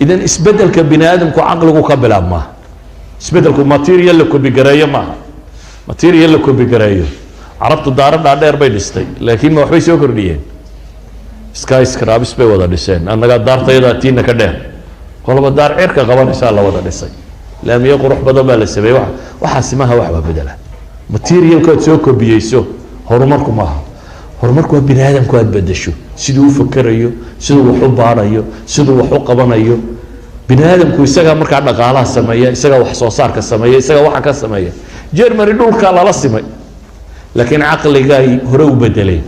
إذن إسبدل كبني آدم كعقل وكبلا ما إسبدل كماتيريال لكم بجرايه ما ماتيريال لكم بجرايه عرفت الدار بعد 40 استي لكن ما وحبي سوكر ديين سكاي سكرابس بي ودا ديسين أنا قاعد دار تيدا تينا كده قالوا بدار عركة قبل إن شاء الله ودا ديسين لم يقرح بدل ما لسه وحاسمها وحبة بدلها ماتيريال كود سوكر بيسو هرمركم معها هرمركم بني آدم كود بدشوا سيدو فكريو سيدو وحب عريو سيدو وحق بنيو بني آدم كو يسقى مركع دقالها سمية يسقى وحصوصار كسمية يسقى وحا كسمية جيرماني دولك لا سمي لكن عقلي جاي هرو بدلين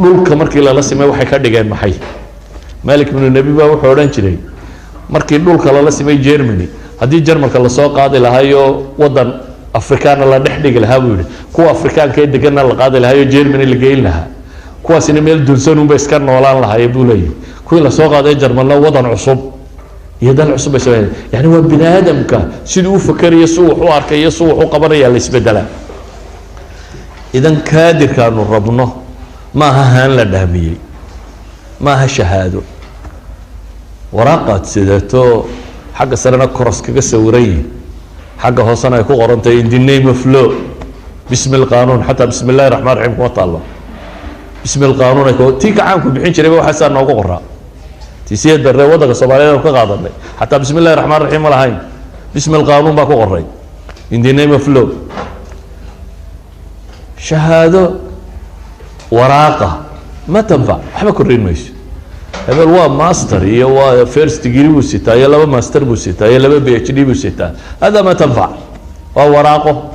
دولك مركي لا سمي وحي كدغان maxay مالك بن النبي با wuxuu oran jiray markii dhulka la simay Germany hadii Jarmalka la soo qaadi lahayo wadan Afrikaan la dhexdhigi lahaa buu kuwa Afrikaanka ee degan la qaadi lahayo Germany la geeyay lahaa kuwaasina meel dulsan uun ba iska noolaan lahaayay buu leeyahay kuwa la soo qaaday Jarmalna wadan cusub يدل عصب يسوي يعني هو بني آدم كا سيدو فكر يسوع وارك يسوع وقبر يا الاسبدلا إذا كادر كانوا ربنا ما هان لدهمي ما هشهاده وراقات سيدتو حق سرنا كروس كسوري حق هوسنا يكون قرنتي in the name of law بسم القانون حتى بسم الله الرحمن الرحيم قوة الله بسم القانون يكون تيك عامكم بحين شريبه وحسن نوقو قرأ تسيد الروضة الصومالية وكقاضي حتى بسم الله الرحمن الرحيم ولا هين بسم القانون باكو قري in the name of law شهادة وراقة ما تنفع حبا كورين ميش هذا هو ماستر هو فيرست ديجري بوسيتا يا لبا ماستر بوسيتا يا لبا بي اتش دي بوسيتا هذا ما تنفع هو وراقه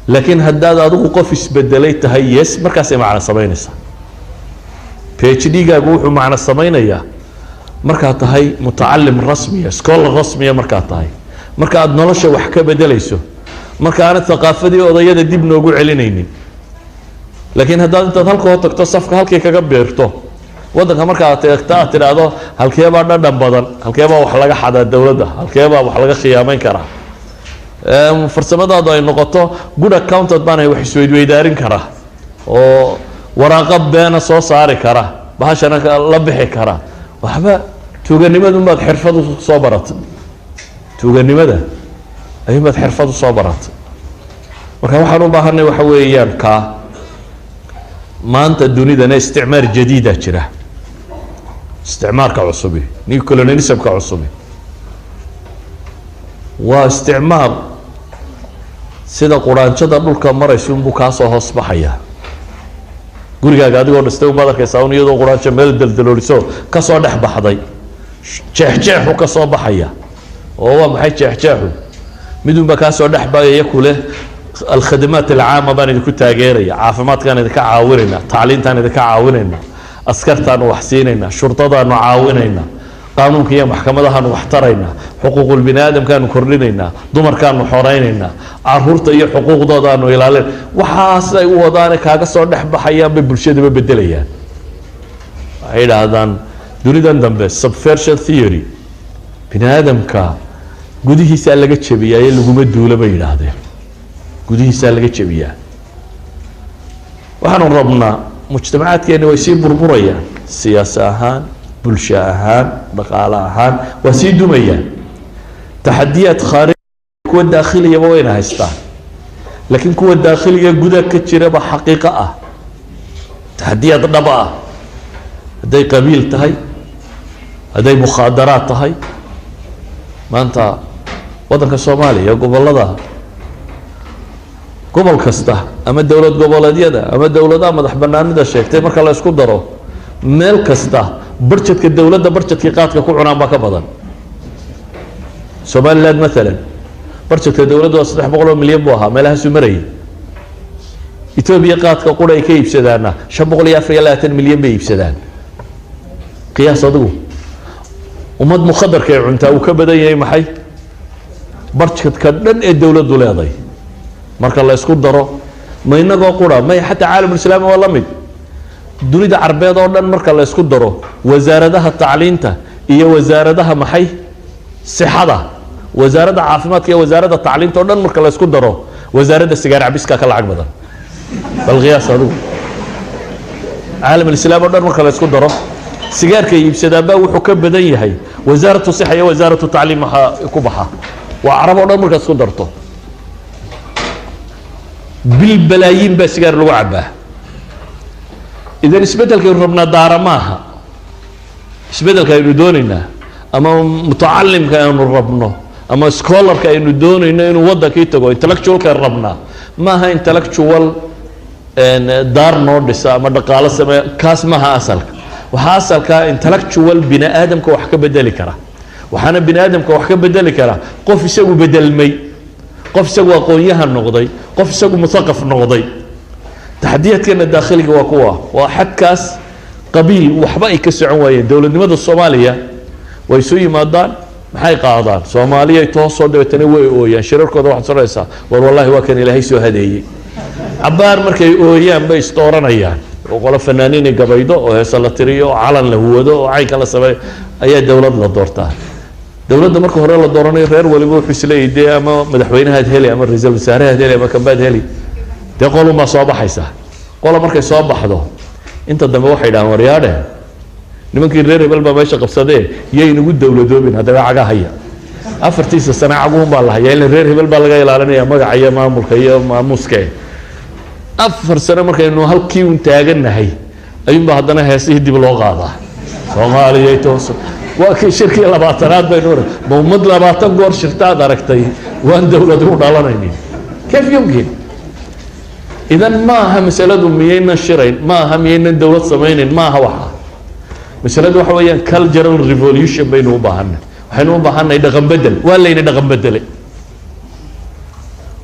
لكن هداد ادو قف اسبدليت هيس مركاس معنا سمينيسا PhD جاء معنا الصمينية مركات هاي متعلم رسمية سكول رسمية مركات هاي مركات نلشة وحكة بدليسه مركات الثقافة دي وضيّد الدب نوجو علينيني لكن هذا أنت هالكو تكتصف هالكي كجبرته وضعك مركات تأثير هذا هالكي بعدنا دم بدن هالكي بقى وحلاقة حدا الدولة ده هالكي بقى وحلاقة خيامين كره فرسمة هذا النقطة جود أكاونت بانه وحسوي ويدارين كره وراقب بين صوص صاري كره بهاش أنا لبحي كره وحبا توجني ماذا ما تحرفض صبرت توجني ماذا أي ما تحرفض صبرت وكان حنو بهرني وحويان كا ما أنت الدنيا ده استعمار جديدة كره استعمار كعصبي نيكولوني نسب كعصبي واستعمار سيدا قرآن شذا بلك مرة يسون بكاسة هصبحية gurigaaga adigoo dhistay u badarkaysaa un iyadoo quraanjo meel daldalooliso ka soo dhex baxday jeexjeexu ka soo baxaya oo waa maxay jeexjeexu midunba ka soo dhex baayay kule الخدمات العامة بان idinku taageeraya caafimaadkan idinka caawinayna tacliintan idinka caawinayna askartan waxsiinayna shurtadan caawinayna qaanuunka iyo maxkamadahan wax tarayna xuquuqul bini'aadamkan kordhinayna dumarkan xoreynayna caruurta iyo xuquuqdoodan ilaalin waxaas ay u wadaan kaaga soo dhex baxayaan bay bulshada bedelayaan ay dhaahdaan dunidan dambe subversion theory bini'aadamka gudihiisa laga jabiyay laguma duula bay yiraahdeen gudihiisa laga jabiyaa waxaan rabnaa mujtamacaadkeena way sii burburayaan siyaasad ahaan bulsho ahaan dhaqaale ahaan waa sii dumayaan taxadiyaad khaarij kuwa daakhiliya wayna haystaan laakiin kuwa daakhiliga gudaha ka jira ba xaqiiqo ah taxadiyaad dhab ah haday qabiil tahay haday mukhaadaraad tahay maanta wadanka Soomaaliya gobolada gobol kasta ama dawlad goboleedyada ama dawladaha madax banaanida sheegtay marka la isku daro meel kasta برشة الدولة ده برشة كيقات كوعنا ما كبدن سوماليلاند مثلا برشة الدولة ده أصلح بقولوا مليون بوها ما لها سمري إثيوبيا قات كقولة كيف سدانا شبقول يا أفريقيا 30 مليون بيف سدان قياس صدقوا ومد مخدر كي عنتا وكبدا يا محي برشة كدن الدولة دولة مرك الله يسكت درو ما ينقى قرى ما حتى عالم الإسلام والله مد dunida carbeed oo dhan marka la isku daro wasaaradaha tacliinta iyo wasaaradaha maxay sixada wasaaradda caafimaadka iyo wasaaradda tacliinta oo dhan marka la isku daro wasaaradda sigaar cabiska ka lacag badan bal qiyaas adigu caalam islaam oo dhan marka la isku daro sigaarka iibsadaa baa wuxuu ka badan yahay wasaaratu sixa iyo wasaaratu tacliim waxa ku baxa waa carab oo dhan markaad isku darto bilbalaayiin baa sigaar lagu cabaa idan isbeddelkaynu rabnaa daara maaha isbeddelka aynu doonaynaa ama mutacalimka aynu rabno ama scholarka aynu doonayno inuu waddankii tago intellectualka rabnaa maaha intellectual daar noo dhisa ama dhaqaalo sameeya kaas maaha asalka waxaa asalka intellectual bini aadamka wax ka bedeli kara waxaana bini aadamka wax ka bedeli kara qof isagu bedelmay qof isagu aqoon-yahan noqday qof isagu muthaqaf noqday taxadiyaadkeena daakhiliga waa kuwa waa xadkaas qabiil waxba ay ka socon waayeen dowladnimada soomaaliya way isu yimaadaan maxay qaadaan soomaaliya toosoo dabeetana way ooyaan shirarkooda waxaad sonaysaa war wallaahi waa kan ilaahay soo hadeeyey cabaar markay ooyaan bay isdooranayaan oo qolo fanaaniini gabaydo oo heesa la tiriyo oo calan la huwado oo caynka la sameeyo ayaa dowlad la doortaa dowladda marka hore la dooranayo reer waliba wuxuu isleeyahay dee ama madaxweynahaad heli ama ra-iisul wasaarahaad heli ama kambaad heli dee qolunbaa soo baxaysa qola markay soo baxdo inta dambe waxay dhahaan waryaadhe nimankii reer hebel baa meesha qabsadee yaynagu dowladoobin haddaba caga haya afartiisa sane caguhun baa la hayaa ila reer hebel baa laga ilaalinaya magaca iyo maamulka iyo maamuuske afar sane markaynu halkii un taagannahay ayuunbaa haddana heesihii dib loo qaadaa soomaaliyay tooso waa kii shirkii labaatanaad baynu ma ummad 20 goor shirtaad aragtay waan dowlad u dhalanaynin kayf yumkin idan maaha masaladu miyaynan shirayn maaha miyaynan dowlad samaynin maaha waxa masaladu waxa weeyaan cultural revolution baynu u baahanay waxaynu u baahanay dhaqan bedel waa layna dhaqan bedelay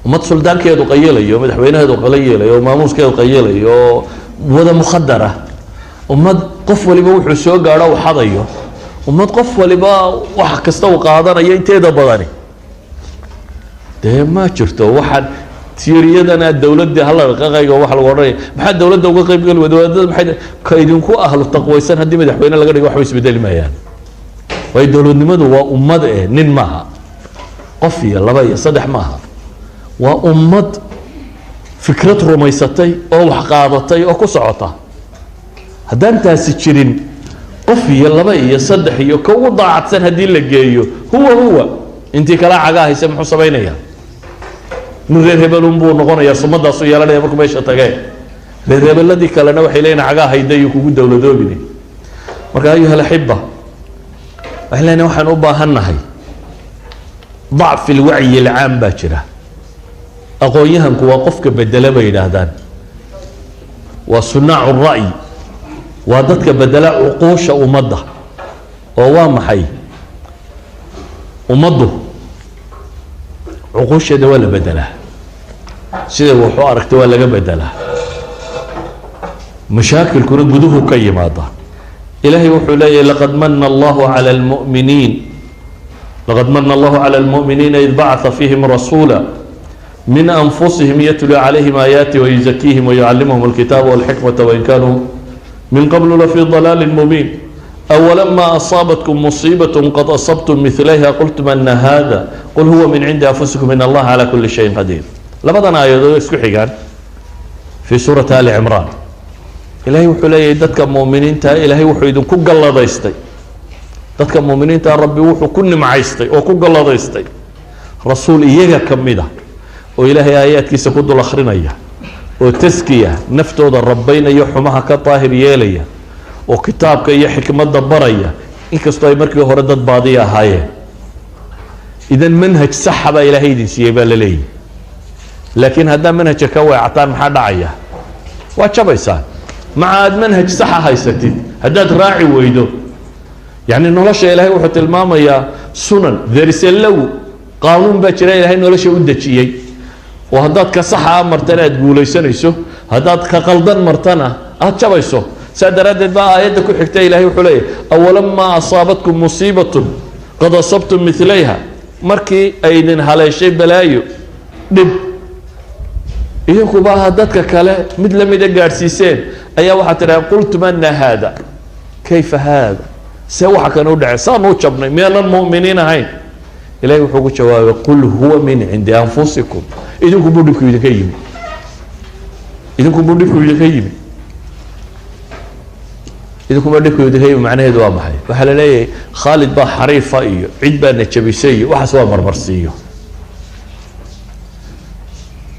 ummad suldaankeedu qayelayo madaxweynaheedu qayelayo maamuuskeedu qayelayo wada mukhadara ummad qof waliba wuxuu soo gaaro u xadayo ummad qof waliba wax kasta uu qaadanayo inteeda badani dee ma jirto waxaan tiiriyadana dawladda hal qaqayga wax lagu oranay maxaa dawladda uga qayb gal wadaadada maxay ka idinku ahlu taqwaysan hadii madaxweyne laga dhigo wax isbedeli maayaan way dawladnimadu waa ummad nin maaha qof iyo laba iyo saddex maaha waa ummad fikrad rumaysatay oo wax qaadatay oo ku socota haddaan taasi jirin qof iyo laba iyo saddex iyo ka ugu daacadsan haddii la geeyo huwa intii kala caga haysa muxuu samaynayaa من reer hebelun buu noqonayaa sumadaasu yeelanaya markuu meesha tagay reer hebeladii kalena waxay leeyihiin cagaa hayday kugu dawladoobine marka ayuha alxiba waxay leeyihiin waxaan u baahannahay ضعف الوعي العام baa jira aqoonyahanku waa qofka bedela bay yidhaahdaan waa sunaacu الra'yi waa dadka bedela cuquusha ummadda oo waa maxay ummaddu عقوشة ولا بدلها سيدا وحو أركت ولا بدلها مشاكل كنا قدوه كيماطة إلهي وحو لي لقد من الله على المؤمنين لقد من الله على المؤمنين إذ بعث فيهم رسولا من أنفسهم يتلو عليهم آياته ويزكيهم ويعلمهم الكتاب والحكمة وإن كانوا من قبل لفي ضلال مبين أولما أصابتكم مصيبة قد أصبتم مثليها قلتم أن هذا قل هو من عند أنفسكم إن الله على كل شيء قدير لبضنا آيات اسكحيقان في سورة آل عمران إلهي وحو لي دادك مؤمنين تا إلهي وحو يدن كو الله دايستي دادك مؤمنين تا ربي وحو كن معيستي وكو الله دايستي رسول إيجا كميدا وإلهي آيات كيسا كدو الأخرين إياه وتزكية نفتو دا ربين يحمها كطاهر ياليا وكتابك iyo xikmada baraya inkastoo ay markii hore dad baadiya ahaayeen idan manhaj sax ba ilaahay idin siiyay baa la leeyahay laakiin haddii manhajka ka weectaan maxaa dhacaya waa jabaysaa macaad manhaj sax haysatid haddaad raaci weydo yani nolosha ilaahay wuxuu tilmaamayaa sunan dariselow qaanuun baa jira ilaahay nolosha u dajiyay oo haddaad ka sax martana aad guulaysanayso haddaad ka qaldan martana aad jabayso سادرات بقى آيات كل حكتة إلهي وحليه أولما أصابتكم مصيبة قد أصبتم مثليها مركي أيدن هلا شيء بلايو دب إياكو بقى هداتك كلا مثل مدى قارسيسين أي واحد ترى قلت من هذا كيف هذا سوى حكا نودع صانو تشبني من المؤمنين هين إلهي وحكو شواب قل هو من عند أنفسكم إذنكم بودكم يتكيم إذنكم بودكم يتكيم idinku ma dhibkooda hay macnaheedu waa maxay waxa la leeyahay Khalid baa xariifa iyo cid baa najabisay waxaas waa marmarsiiyo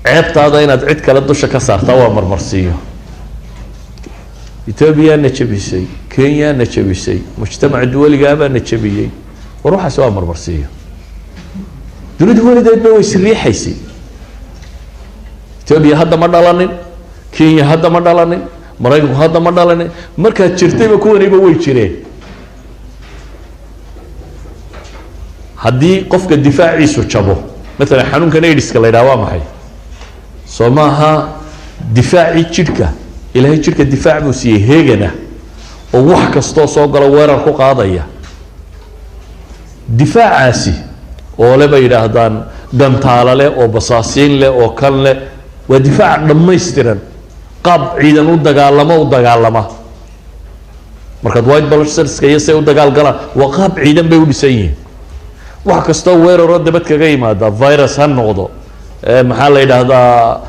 ceebtaada inaad cid kale dusha ka saartaa waa marmarsiiyo Ethiopia najabisay Kenya najabisay mujtamac duwaliga baa najabiyay waxaas waa marmarsiiyo dawladdu waligeed way isriixaysay Ethiopia hadda ma dhalanin Kenya hadda ma dhalanin Maraykanku hadda ma dhalanin marka jirtayba kuwaniba way jireen haddii qofka difaaciisu jabo مثلا xanuunkan AIDS-ka la yiraahdo waa maxay Soomaha difaaci jirka ilaahay jirka difaac buu siiyay heegana oo wax kasto soo galo weerar ku qaadaya difaacaasi oo la yiraahdaan dantaala leh oo basaasiin leh oo kan leh waa difaac dhammaystiran qaab ciidan u dagaalama marka white blood cells ka yasay u dagaalgala waa qaab ciidan bay u dhisan yihiin wax kasto weeraro dibad kaga yimaada virus ha noqdo maxaa la yiraahdaa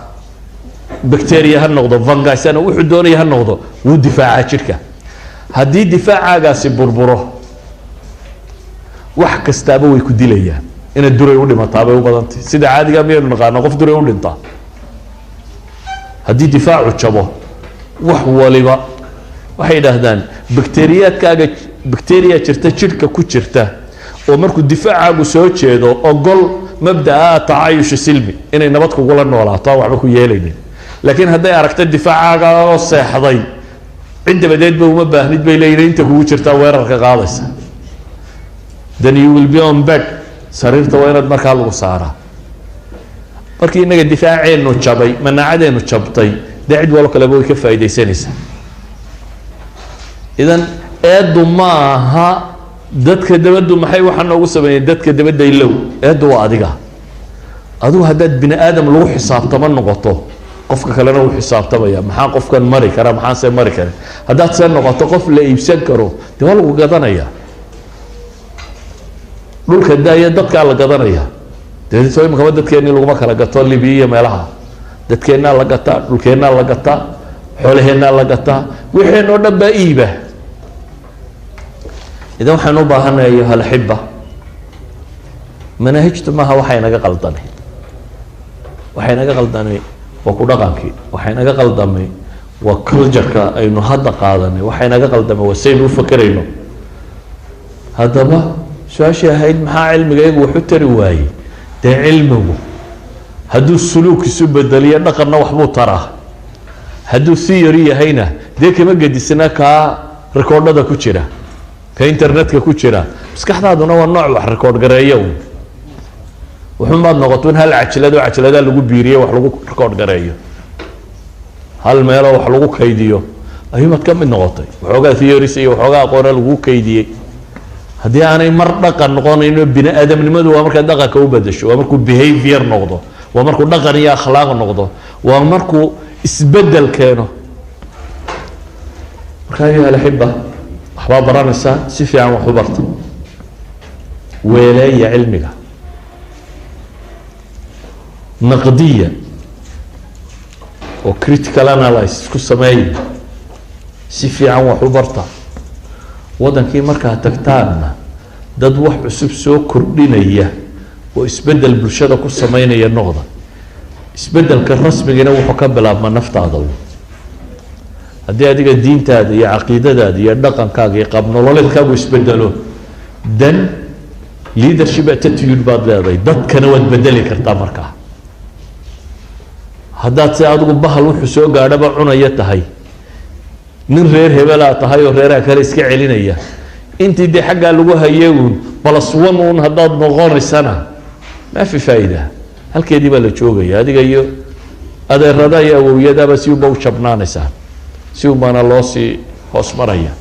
bacteria ha noqdo fungus ana wuxuu doonay ha noqdo wuu difaaca jirka haddii difaacagaasi burburo wax kastaaba way ku dilayaan ina duray u dhimataa bay u badantay sida caadiga miyaynu naqaano qof duray u dhinta haddii difaacu jabo wax waliba waxay yidhaahdaan bacteria jirta jirka ku jirta oo markuu difaacagu soo jeedo ogol mabda'a taayush silmi inay nabad kugula noolaato waxba ku yeelaynin laakiin hadday aragto difaacaga oo seexday cid badeedba uma baahnid bay leeyihiin inta kugu jirta weerarka qaadaysa then you will be on bed sariirta weerad markaa lagu saaraa markii inaga difaaceenu jabay manaacadeenu jabtay cid walo kale way ka faa'iideysanaysaa idan eedu maaha dadka dabadu maxay waxa noogu sameeyay dadka dabada ilow eedu waa adiga adigu haddaad bini aadam lagu xisaabtama noqoto qofka kalena uu xisaabtamaya maxaa qofkan mari kara maxaa se mari kara haddaad se noqoto qof la iibsan karo dee waa lagu gadanaya dhulka daaya dadkaa la gadanaya dee soo imika dadkeennii laguma kala gato Libiya iyo meelaha dadkeennaa la gataa dhulkeennaa la gataa xoolaheennaa la gataa wixii oo dhan baa iiba idan waxaan u baahanahay hal xibba manahijtu maaha waxay naga qaldanay waa ku dhaqankii waxay naga qaldamay waa culture-ka aynu hadda qaadanay waxay naga qaldamay waa saynu u fakarayno haddaba su-aashii ahayd maxaa cilmigaygu wax u tari waayey dee cilmigu hadduu suluukiisu bedeliyo dhaqanna waxbuu taraa hadduu theory yahayna dee kama gedisna kaa rikoodhada ku jira ka internetka ku jira maskaxdaaduna waa nooc wax rikoodh gareeyo wuxuumaad noqoto in hal cajalada lagu biiriyo wax lagu rikoodh gareeyo hal meelo wax lagu kaydiyo ayuumaad ka mid noqotay waxoogaa theories iyo waxoogaa aqoona lagu kaydiyey haddii aanay mar dhaqan noqonayno bini aadamnimadu waa markaa dhaqanka u bedesho waa markuu behavior noqdo waa markuu dhaqan iyo akhlaaq noqdo waa markuu isbedel keeno markaa ayuha alxiba waxbaa baranaysaa si fiican wax u barta weeleeya cilmiga naqdiya oo critical analysis ku sameeya si fiican wax u barta wadankii markaa tagtaanna dad wax cusub soo kordhinaya oo isbedel bulshada ku sameynaya noqda isbedelka rasmigiina wuxuu ka bilaabmaa naftaada haddii adiga diintaada iyo caqiidadaada iyo dhaqankaaga iyo qaab nololeedkaagu isbedelo dan leadership attitude baad leedahay dadkana waad bedeli kartaa markaa haddaad si adigu bahal wuxuu soo gaadhaba cunaya tahay nin reer hebelaa tahay oo reeraha kale iska celinaya intii dee xaggaa lagu hayay uun plus one uun haddaad noqonaysana ma fi faa'iida halkeedii baa la joogaya adiga iyo adeerada iyo awowyadaaba si uba u jabnaanaysaa si ubaana loo sii hoos maraya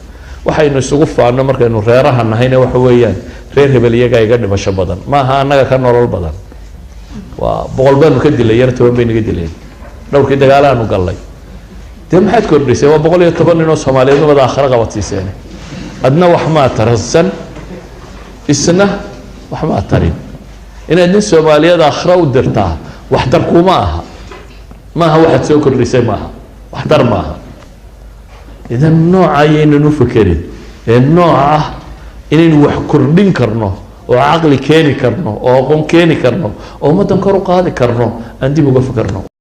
waxaynu isugu faano markaynu reeraha nahayna waxa weeyaan reer hebel iyagaa iga dhimasho badan maaha annaga ka nolol badan waa boqol baanu ka dilay yar 10 bay naga dileen dhowrkii dagaalaanu gallay dee maxaad kordhisay waa 110 nin oo Soomaaliyeed wada aakhira qabadsiiseen adna wax ma taransan isna wax ma tarin inaad nin Soomaaliyeed aakhira u dirtaa wax dar kuma aha maaha waxaad soo kordhisay maaha wax dar maaha إذا النوع أيين نفكرين النوع إننا وحكردين كرنه وعقل كاني كرنه وقوم كاني كرنه وما تنكروا قاضي كرنه عندي بقى فكرنه